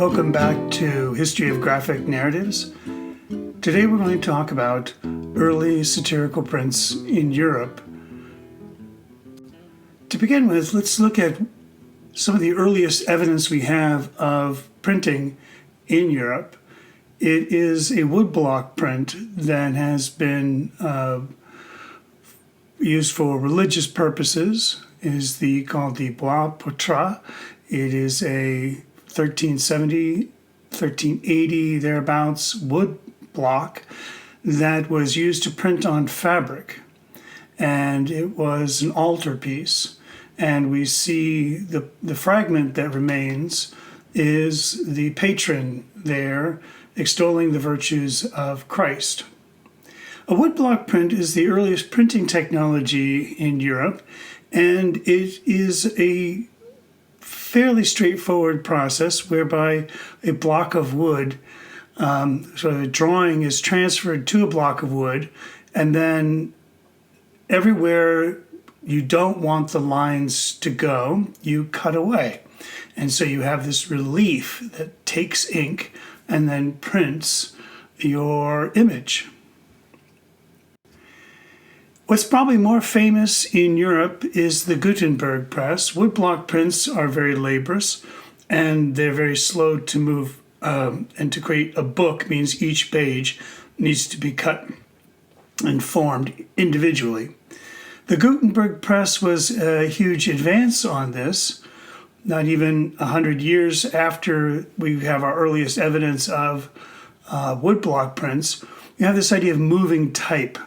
Welcome back to History of Graphic Narratives. Today we're going to talk about early satirical prints in Europe. To begin with, let's look at some of the earliest evidence we have of printing in Europe. It is a woodblock print that has been used for religious purposes. It is called the bois portrait. It is a 1370, 1380, thereabouts, wood block that was used to print on fabric. And it was an altarpiece. And we see the fragment that remains is the patron there extolling the virtues of Christ. A woodblock print is the earliest printing technology in Europe, and it is a fairly straightforward process whereby a block of wood, sort of a drawing is transferred to a block of wood, and then everywhere you don't want the lines to go, you cut away. And so you have this relief that takes ink and then prints your image. What's probably more famous in Europe is the Gutenberg press. Woodblock prints are very laborious and they're very slow to move. And to create a book means each page needs to be cut and formed individually. The Gutenberg press was a huge advance on this. Not even 100 years after we have our earliest evidence of woodblock prints, we have this idea of moving type.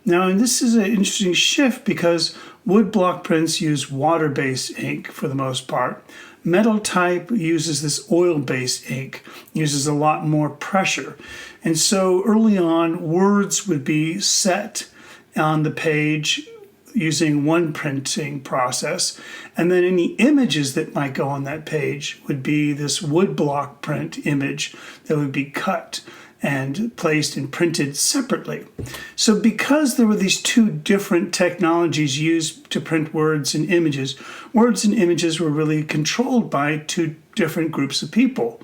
Now, and this is an interesting shift because woodblock prints use water-based ink for the most part. Metal type uses this oil-based ink, uses a lot more pressure. And so early on, words would be set on the page using one printing process. And then any images that might go on that page would be this woodblock print image that would be cut and placed and printed separately. So because there were these two different technologies used to print words and images were really controlled by two different groups of people.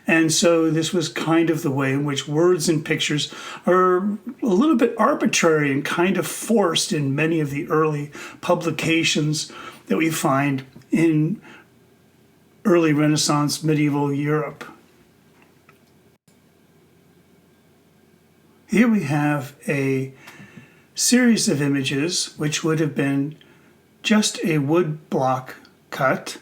And so this was kind of the way in which words and pictures are a little bit arbitrary and kind of forced in many of the early publications that we find in early Renaissance medieval Europe. Here we have a series of images which would have been just a wood block cut.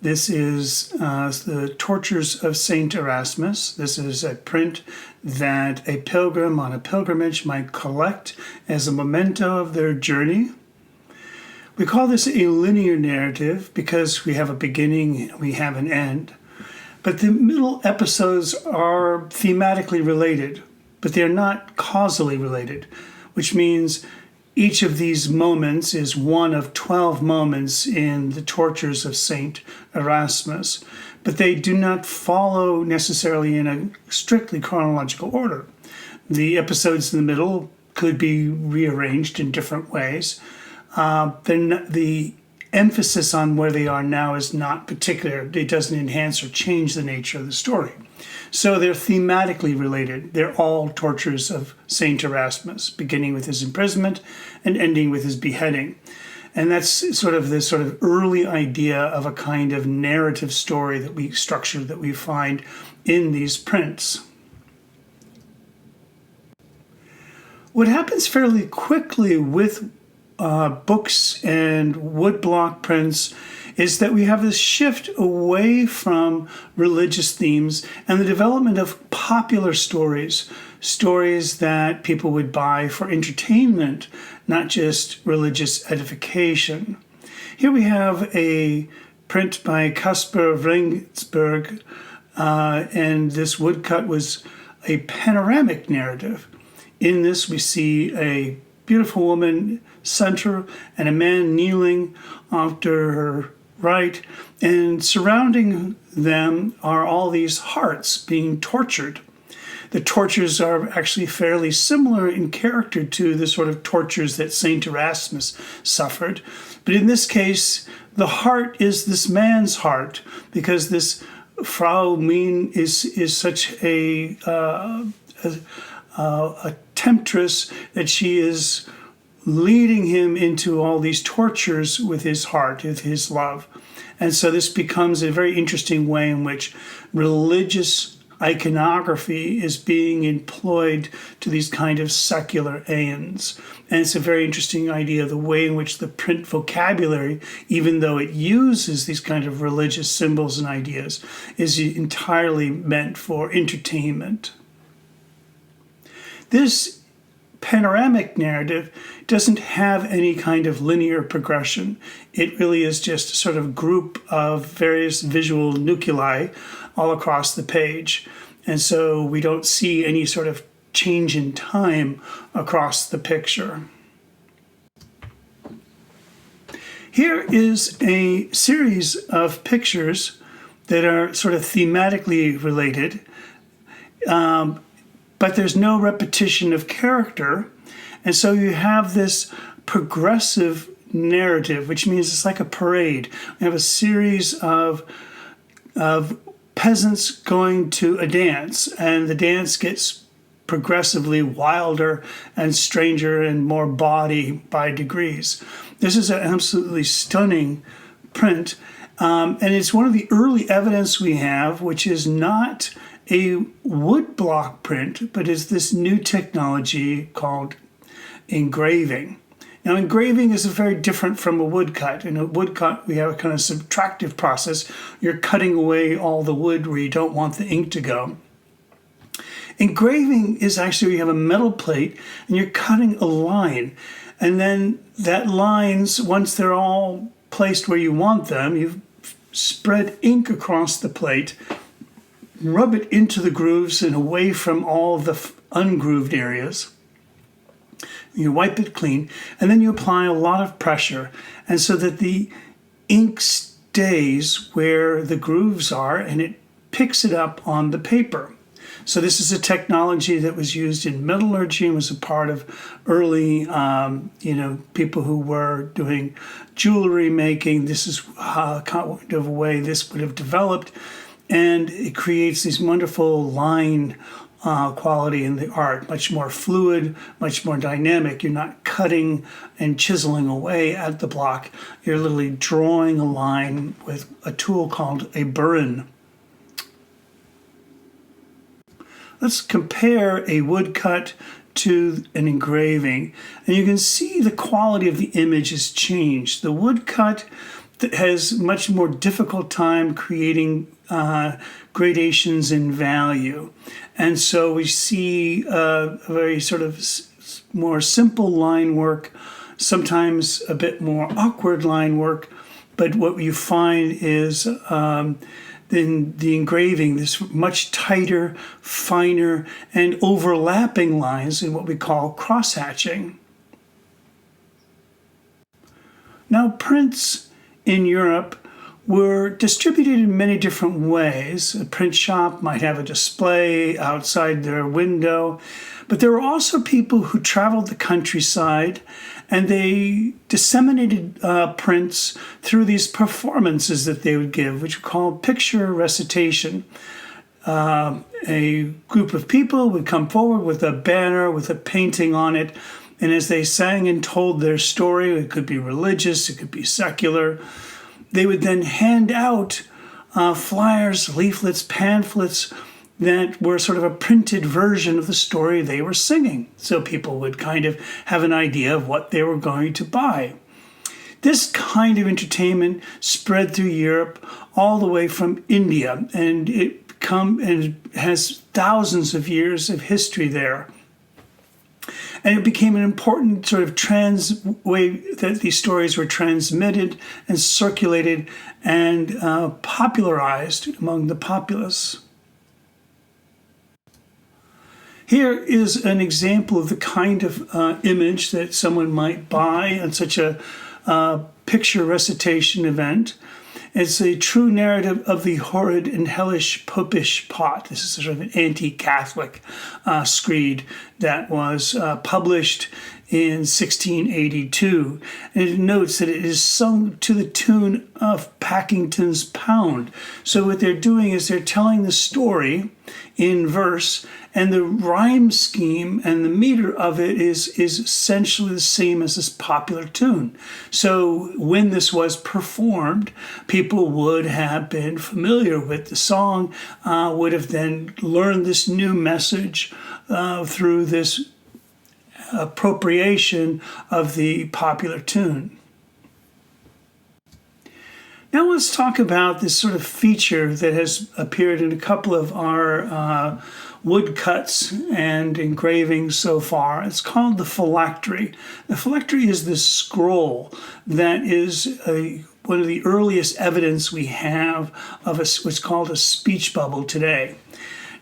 This is the Tortures of Saint Erasmus. This is a print that a pilgrim on a pilgrimage might collect as a memento of their journey. We call this a linear narrative because we have a beginning, we have an end. But the middle episodes are thematically related, but they're not causally related, which means each of these moments is one of 12 moments in the Tortures of Saint Erasmus, but they do not follow necessarily in a strictly chronological order. The episodes in the middle could be rearranged in different ways. The emphasis on where they are now is not particular. It doesn't enhance or change the nature of the story. So they're thematically related. They're all tortures of Saint Erasmus, beginning with his imprisonment and ending with his beheading. And that's sort of this sort of early idea of a kind of narrative story that we find in these prints. What happens fairly quickly with books and woodblock prints is that we have this shift away from religious themes and the development of popular stories that people would buy for entertainment, not just religious edification. Here we have a print by Caspar Vringsberg, and this woodcut was a panoramic narrative. In this, we see a beautiful woman center and a man kneeling after her right, and surrounding them are all these hearts being tortured. The tortures are actually fairly similar in character to the sort of tortures that Saint Erasmus suffered. But in this case, the heart is this man's heart, because this Frau Min is such a temptress that she is leading him into all these tortures with his heart, with his love. And so this becomes a very interesting way in which religious iconography is being employed to these kind of secular ends. And it's a very interesting idea, the way in which the print vocabulary, even though it uses these kind of religious symbols and ideas, is entirely meant for entertainment. This panoramic narrative doesn't have any kind of linear progression. It really is just a sort of group of various visual nuclei all across the page. And so we don't see any sort of change in time across the picture. Here is a series of pictures that are sort of thematically related, but there's no repetition of character. And so you have this progressive narrative, which means it's like a parade. We have a series of peasants going to a dance, and the dance gets progressively wilder and stranger and more bawdy by degrees. This is an absolutely stunning print, and it's one of the early evidence we have, which is not a woodblock print, but is this new technology called engraving. Now, engraving is very different from a woodcut. In a woodcut, we have a kind of subtractive process. You're cutting away all the wood where you don't want the ink to go. Engraving is actually you have a metal plate and you're cutting a line. And then that lines, once they're all placed where you want them, you've spread ink across the plate, rub it into the grooves and away from all the ungrooved areas. You wipe it clean, and then you apply a lot of pressure, and so that the ink stays where the grooves are, and it picks it up on the paper. So this is a technology that was used in metallurgy and was a part of early, people who were doing jewelry making. This is kind of a way this would have developed, and it creates this wonderful line quality in the art, much more fluid, much more dynamic. You're not cutting and chiseling away at the block. You're literally drawing a line with a tool called a burin. Let's compare a woodcut to an engraving, and you can see the quality of the image has changed. The woodcut has much more difficult time creating gradations in value. And so we see a very sort of more simple line work, sometimes a bit more awkward line work. But what you find is in the engraving, this much tighter, finer, and overlapping lines in what we call cross-hatching. Now, prints in Europe were distributed in many different ways. A print shop might have a display outside their window, but there were also people who traveled the countryside and they disseminated prints through these performances that they would give, which were called picture recitation. A group of people would come forward with a banner with a painting on it, and as they sang and told their story, it could be religious, it could be secular, they would then hand out flyers, leaflets, pamphlets that were sort of a printed version of the story they were singing. So people would kind of have an idea of what they were going to buy. This kind of entertainment spread through Europe all the way from India, and it has thousands of years of history there. And it became an important sort of way that these stories were transmitted and circulated and popularized among the populace. Here is an example of the kind of image that someone might buy on such a picture recitation event. It's a true narrative of the horrid and hellish popish pot. This is sort of an anti-Catholic screed that was published in 1682. And it notes that it is sung to the tune of Packington's Pound. So what they're doing is they're telling the story in verse, and the rhyme scheme and the meter of it is essentially the same as this popular tune. So when this was performed, people would have been familiar with the song, would have then learned this new message through this appropriation of the popular tune. Now let's talk about this sort of feature that has appeared in a couple of our woodcuts and engravings so far. It's called the phylactery. The phylactery is this scroll that is one of the earliest evidence we have of what's called a speech bubble today.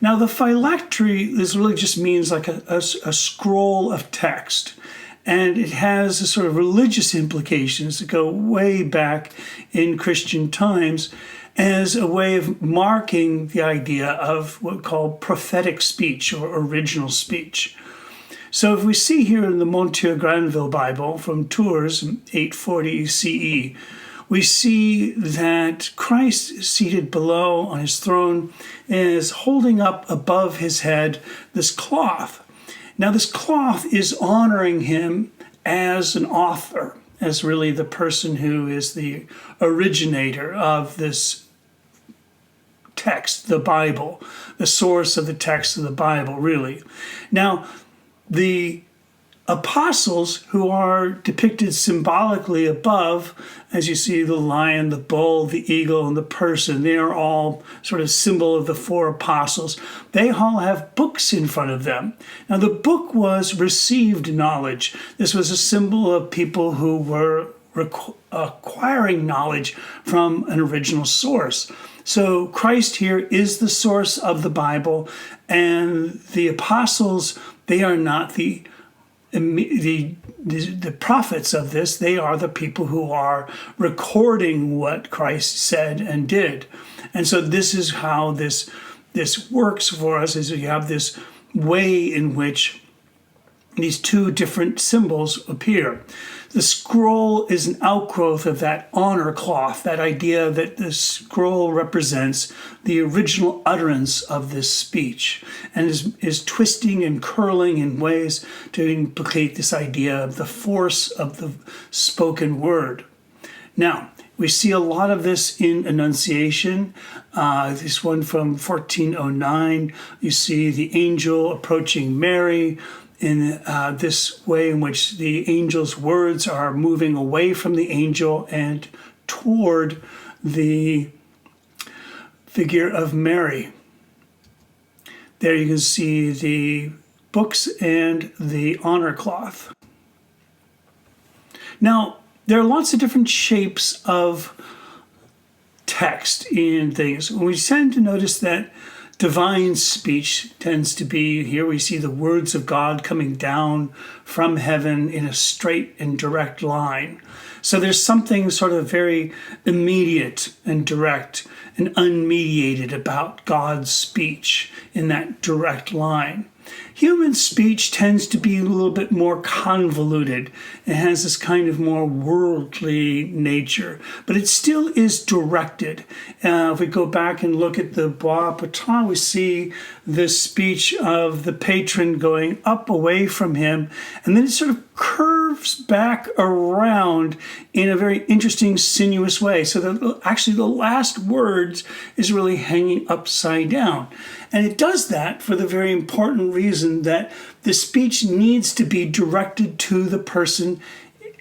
Now the phylactery, this really just means like a scroll of text. And it has a sort of religious implications that go way back in Christian times as a way of marking the idea of what we call prophetic speech or original speech. So if we see here in the Montier Granville Bible from Tours, 840 CE, we see that Christ, seated below on his throne, is holding up above his head this cloth. Now, this cloth is honoring him as an author, as really the person who is the originator of this text, the Bible, the source of the text of the Bible, really. Now, the apostles, who are depicted symbolically above, as you see the lion, the bull, the eagle, and the person, they are all sort of symbol of the four apostles. They all have books in front of them. Now the book was received knowledge. This was a symbol of people who were acquiring knowledge from an original source. So Christ here is the source of the Bible, and the apostles, they are not the prophets of this. They are the people who are recording what Christ said and did. And so this is how this works for us, is you have this way in which these two different symbols appear. The scroll is an outgrowth of that honor cloth, that idea that the scroll represents the original utterance of this speech, and is twisting and curling in ways to implicate this idea of the force of the spoken word. Now, we see a lot of this in Annunciation. This one from 1409, you see the angel approaching Mary, in this way in which the angel's words are moving away from the angel and toward the figure of Mary. There you can see the books and the honor cloth. Now, there are lots of different shapes of text in things. We tend to notice that divine speech tends to be, here we see the words of God coming down from heaven in a straight and direct line. So there's something sort of very immediate and direct and unmediated about God's speech in that direct line. Human speech tends to be a little bit more convoluted. It has this kind of more worldly nature, but it still is directed. If we go back and look at the Bois Patin, we see this speech of the patron going up away from him, and then it sort of curves back around in a very interesting, sinuous way. So that actually the last words is really hanging upside down. And it does that for the very important reason that the speech needs to be directed to the person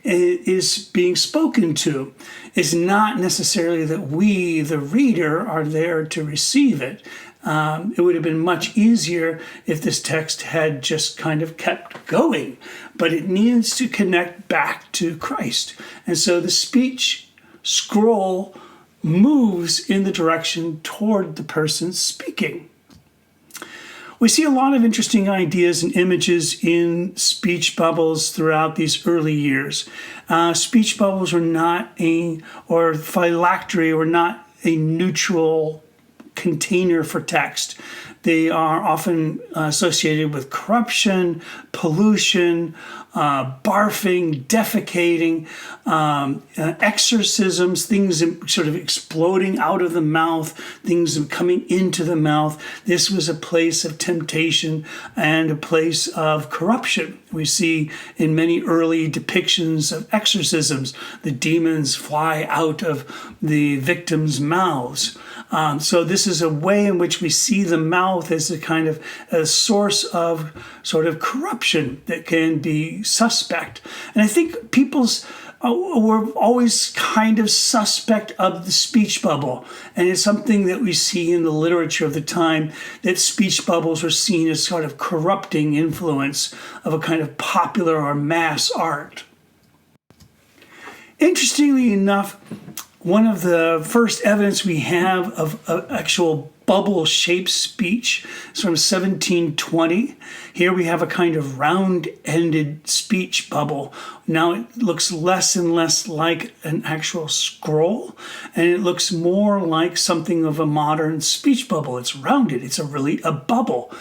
it is being spoken to. It's not necessarily that we, the reader, are there to receive it. It would have been much easier if this text had just kind of kept going, but it needs to connect back to Christ. And so the speech scroll moves in the direction toward the person speaking. We see a lot of interesting ideas and images in speech bubbles throughout these early years. Speech bubbles or phylactery were not a neutral container for text. They are often associated with corruption, pollution, barfing, defecating, exorcisms, things sort of exploding out of the mouth, things coming into the mouth. This was a place of temptation and a place of corruption. We see in many early depictions of exorcisms, the demons fly out of the victims' mouths. So this is a way in which we see the mouth as a kind of a source of sort of corruption that can be suspect. And I think people's were always kind of suspect of the speech bubble. And it's something that we see in the literature of the time, that speech bubbles were seen as sort of corrupting influence of a kind of popular or mass art. Interestingly enough, one of the first evidence we have of actual bubble-shaped speech is from 1720. Here we have a kind of round-ended speech bubble. Now it looks less and less like an actual scroll, and it looks more like something of a modern speech bubble. It's rounded. It's really a bubble.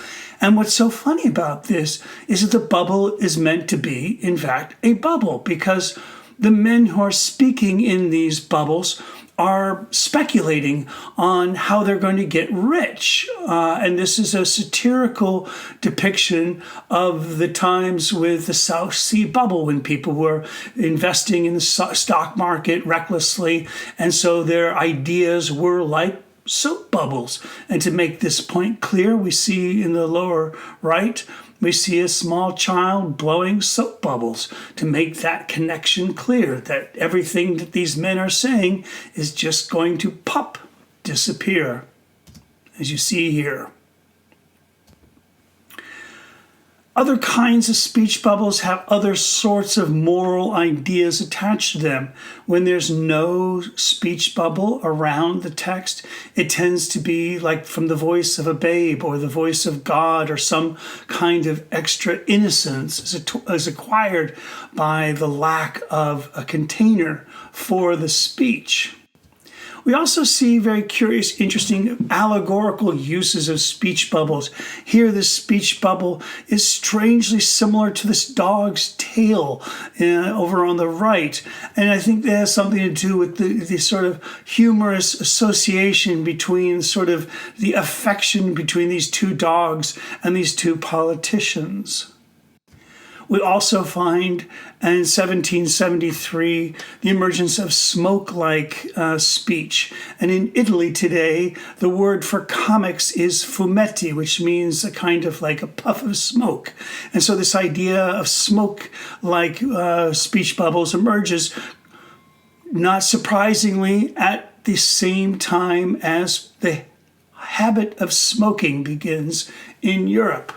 And what's so funny about this is that the bubble is meant to be, in fact, a bubble, because the men who are speaking in these bubbles are speculating on how they're going to get rich. And this is a satirical depiction of the times with the South Sea bubble, when people were investing in the stock market recklessly. And so their ideas were like soap bubbles. And to make this point clear, we see in the lower right, we see a small child blowing soap bubbles to make that connection clear, that everything that these men are saying is just going to pop, disappear, as you see here. Other kinds of speech bubbles have other sorts of moral ideas attached to them. When there's no speech bubble around the text, it tends to be like from the voice of a babe or the voice of God, or some kind of extra innocence is acquired by the lack of a container for the speech. We also see very curious, interesting allegorical uses of speech bubbles. Here, this speech bubble is strangely similar to this dog's tail over on the right. And I think that has something to do with the sort of humorous association between sort of the affection between these two dogs and these two politicians. We also find in 1773 the emergence of smoke-like speech. And in Italy today, the word for comics is fumetti, which means a kind of like a puff of smoke. And so this idea of smoke-like speech bubbles emerges, not surprisingly, at the same time as the habit of smoking begins in Europe.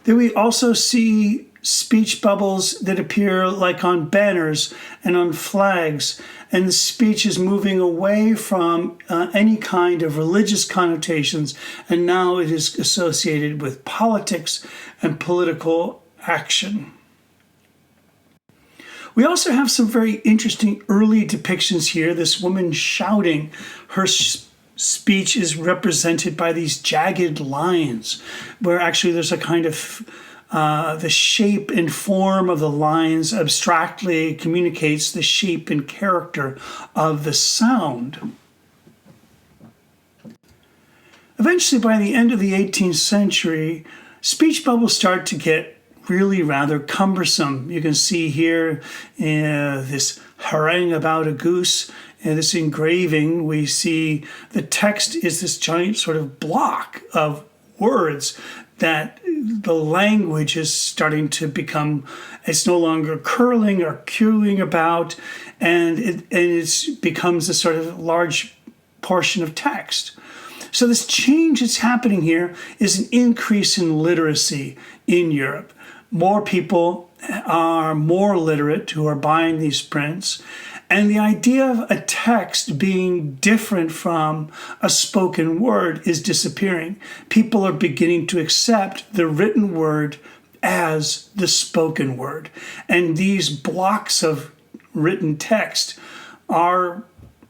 Then we also see speech bubbles that appear like on banners and on flags, and the speech is moving away from any kind of religious connotations, and now it is associated with politics and political action. We also have some very interesting early depictions here. This woman shouting, her speech is represented by these jagged lines, where actually there's a kind of the shape and form of the lines abstractly communicates the shape and character of the sound. Eventually, by the end of the 18th century, speech bubbles start to get really rather cumbersome. You can see here this harangue about a goose. In this engraving, we see the text is this giant sort of block of words that the language is starting to become, it's no longer curling or queuing about, and it becomes a sort of large portion of text. So this change that's happening here is an increase in literacy in Europe. More people are more literate who are buying these prints. And the idea of a text being different from a spoken word is disappearing. People are beginning to accept the written word as the spoken word. And these blocks of written text are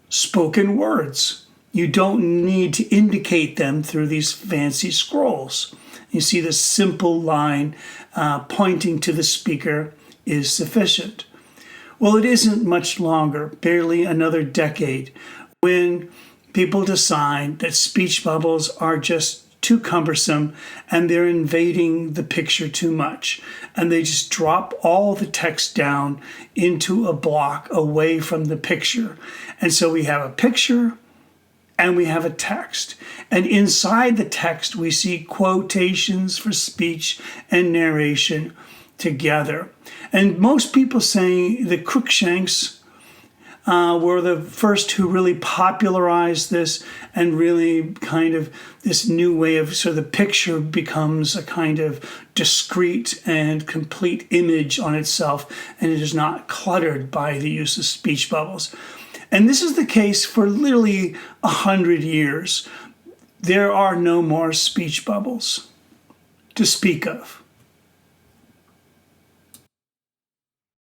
spoken words. You don't need to indicate them through these fancy scrolls. You see the simple line pointing to the speaker is sufficient. Well, it isn't much longer, barely another decade, when people decide that speech bubbles are just too cumbersome and they're invading the picture too much. And they just drop all the text down into a block away from the picture. And so we have a picture and we have a text. And inside the text, we see quotations for speech and narration together. And most people say the Cruikshanks were the first who really popularized this, and really kind of this new way of, so the picture becomes a kind of discrete and complete image on itself, and it is not cluttered by the use of speech bubbles. And this is the case for literally 100 years. There are no more speech bubbles to speak of.